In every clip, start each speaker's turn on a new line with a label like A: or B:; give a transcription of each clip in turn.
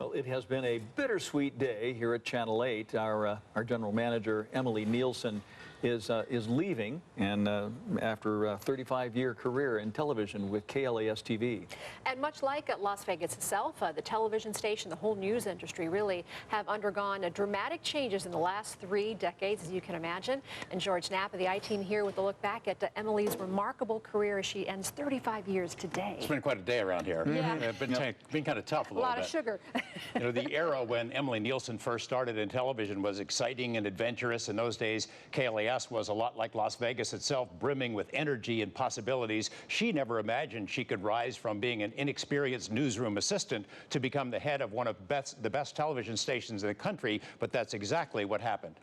A: Well, it has been a bittersweet day here at Channel 8. Our general manager, Emily Neilson, is leaving, and after a 35-year career in television with KLAS-TV.
B: And much like Las Vegas itself, the television station, the whole news industry really have undergone dramatic changes in the last 3 decades, as you can imagine. And George Knapp of the I-Team here with a look back at Emily's remarkable career as she ends 35 years today.
C: It's been quite a day around here.
B: Yeah.
C: Been kind of tough a little bit.
B: A lot of sugar.
C: You know, the era when Emily Neilson first started in television was exciting and adventurous. In those days, KLAS was a lot like Las Vegas itself, brimming with energy and possibilities. She never imagined she could rise from being an inexperienced newsroom assistant to become the head of one of the best television stations in the country, but that's exactly what happened.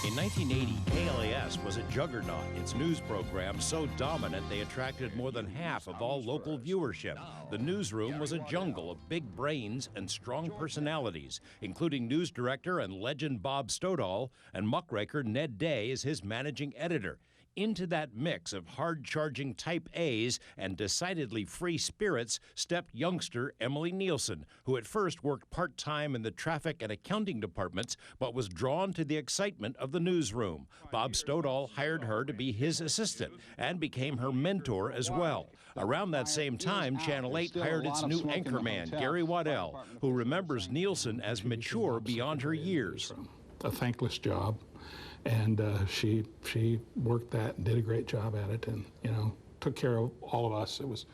D: In 1980, KLAS was a juggernaut. Its news programs so dominant they attracted more than half of all local viewership. The newsroom was a jungle of big brains and strong personalities, including news director and legend Bob Stoddall and muckraker Ned Day as his managing editor. Into that mix of hard-charging type A's and decidedly free spirits stepped youngster Emily Neilson, who at first worked part-time in the traffic and accounting departments, but was drawn to the excitement of the newsroom. Bob Stoddall hired her to be his assistant and became her mentor as well. Around that same time, Channel 8 hired its new anchorman, Gary Waddell, who remembers Neilson as mature beyond her years.
E: A thankless job. And she worked that and did a great job at it, and took care of all of us. It was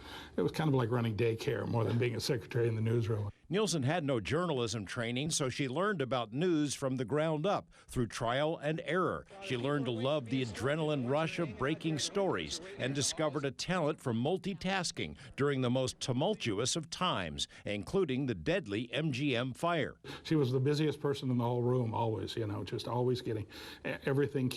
E: kind of like running daycare more than being a secretary in the newsroom.
D: Neilson had no journalism training, so she learned about news from the ground up through trial and error. She learned to love the adrenaline rush of breaking stories and discovered a talent for multitasking during the most tumultuous of times, including the deadly MGM fire.
E: She was the busiest person in the whole room, always, just always getting everything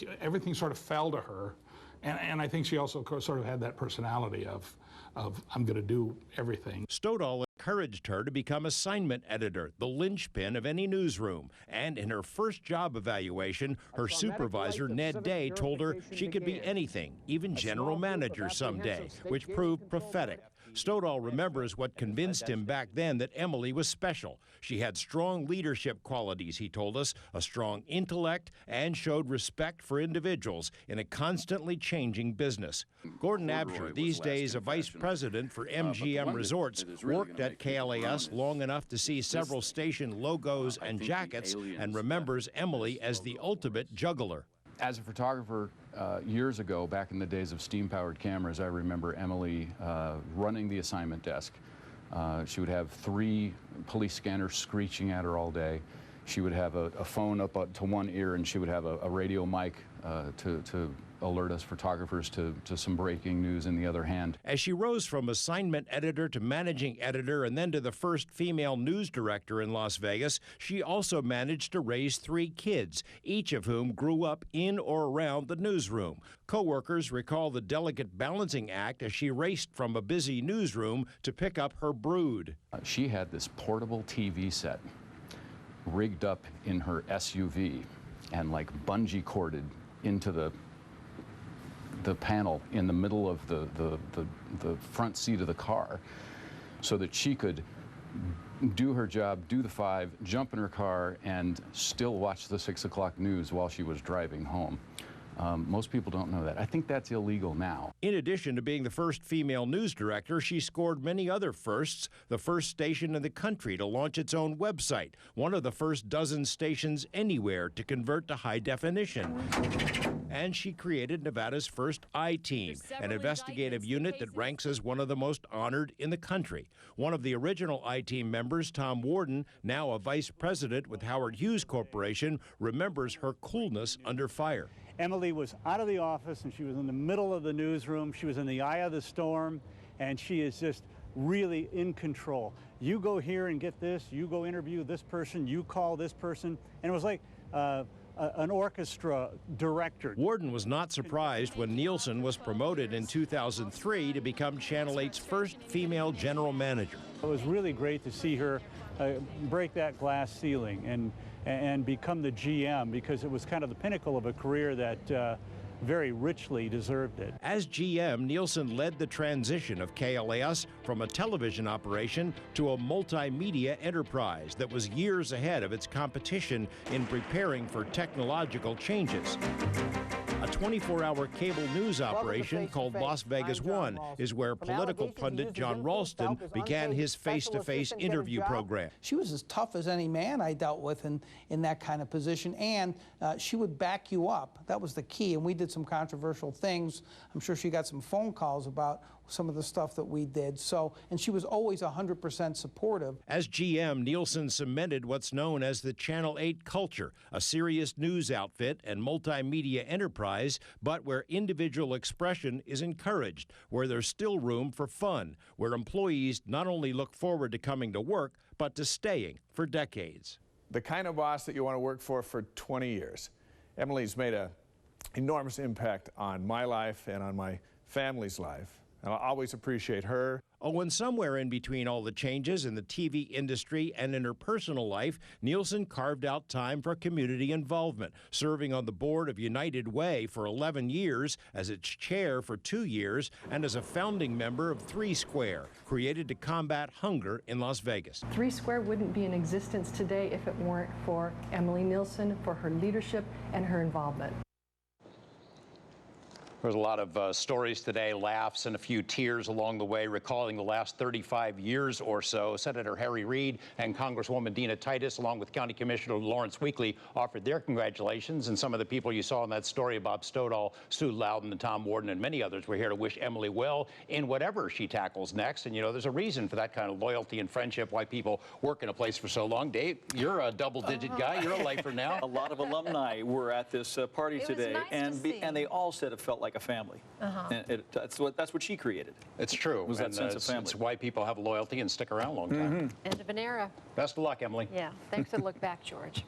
E: sort of fell to her. And I think she also sort of had that personality of I'm going to do everything.
D: Stoddall encouraged her to become assignment editor, the linchpin of any newsroom. And in her first job evaluation, her supervisor, Ned Day, told her she could be anything, even general manager someday, which proved prophetic. Stoddall remembers what convinced him back then that Emily was special. She had strong leadership qualities, he told us, a strong intellect, and showed respect for individuals in a constantly changing business. Gordon Absher, these days a vice president for MGM Resorts, worked at KLAS long enough to see several station logos and jackets and remembers Emily as the ultimate juggler.
F: As a photographer years ago, back in the days of steam-powered cameras, I remember Emily running the assignment desk. She would have 3 police scanners screeching at her all day. She would have a phone up to one ear, and she would have a radio mic to alert us photographers to some breaking news in the other hand.
D: As she rose from assignment editor to managing editor and then to the first female news director in Las Vegas, she also managed to raise 3 kids, each of whom grew up in or around the newsroom. Co-workers recall the delicate balancing act as she raced from a busy newsroom to pick up her brood.
F: She had this portable TV set rigged up in her SUV and like bungee corded into the panel in the middle of the front seat of the car so that she could do her job, do the 5, jump in her car, and still watch the 6 o'clock news while she was driving home. Most people don't know that. I think that's illegal now.
D: In addition to being the first female news director, she scored many other firsts. The first station in the country to launch its own website, one of the first dozen stations anywhere to convert to high definition. And she created Nevada's first I-Team, an investigative unit that ranks as one of the most honored in the country. One of the original I-Team members, Tom Warden, now a vice president with Howard Hughes Corporation, remembers her coolness under fire.
G: Emily was out of the office and she was in the middle of the newsroom. She was in the eye of the storm, and she is just really in control. You go here and get this, you go interview this person, you call this person, and it was like an orchestra director.
D: Warden was not surprised when Neilson was promoted in 2003 to become Channel 8's first female general manager.
G: It was really great to see her break that glass ceiling and become the GM, because it was kind of the pinnacle of a career that very richly deserved it.
D: As GM, Neilson led the transition of KLAS from a television operation to a multimedia enterprise that was years ahead of its competition in preparing for technological changes. A 24-hour cable news operation called Las Vegas One is where political pundit John Ralston began his face-to-face interview program.
H: She was as tough as any man I dealt with in that kind of position, and she would back you up. That was the key, and we did some controversial things. I'm sure she got some phone calls about some of the stuff that we did. So, and she was always 100% supportive.
D: As GM, Neilson cemented what's known as the Channel 8 culture, a serious news outfit and multimedia enterprise, but where individual expression is encouraged, where there's still room for fun, where employees not only look forward to coming to work, but to staying for decades.
I: The kind of boss that you want to work for 20 years. Emily's made an enormous impact on my life and on my family's life. And I'll always appreciate her.
D: Oh, and somewhere in between all the changes in the TV industry and in her personal life, Neilson carved out time for community involvement, serving on the board of United Way for 11 years, as its chair for 2 years, and as a founding member of 3 Square, created to combat hunger in Las Vegas.
J: 3 Square wouldn't be in existence today if it weren't for Emily Neilson, for her leadership and her involvement.
C: There's a lot of stories today, laughs and a few tears along the way, recalling the last 35 years or so. Senator Harry Reid and Congresswoman Dina Titus, along with County Commissioner Lawrence Weekly, offered their congratulations. And some of the people you saw in that story, Bob Stoddall, Stu Loudon, and Tom Warden, and many others, were here to wish Emily well in whatever she tackles next. And, you know, there's a reason for that kind of loyalty and friendship, why people work in a place for so long. Dave, you're a double-digit guy. You're a lifer now.
A: A lot of alumni were at this party today,
B: nice
A: and they all said it felt like a family. And that's what she created.
C: It's true.
A: Was that sense of family.
C: It's why people have loyalty and stick around a long time.
B: End of an era.
C: Best of luck, Emily.
B: Yeah. Thanks for the look back, George.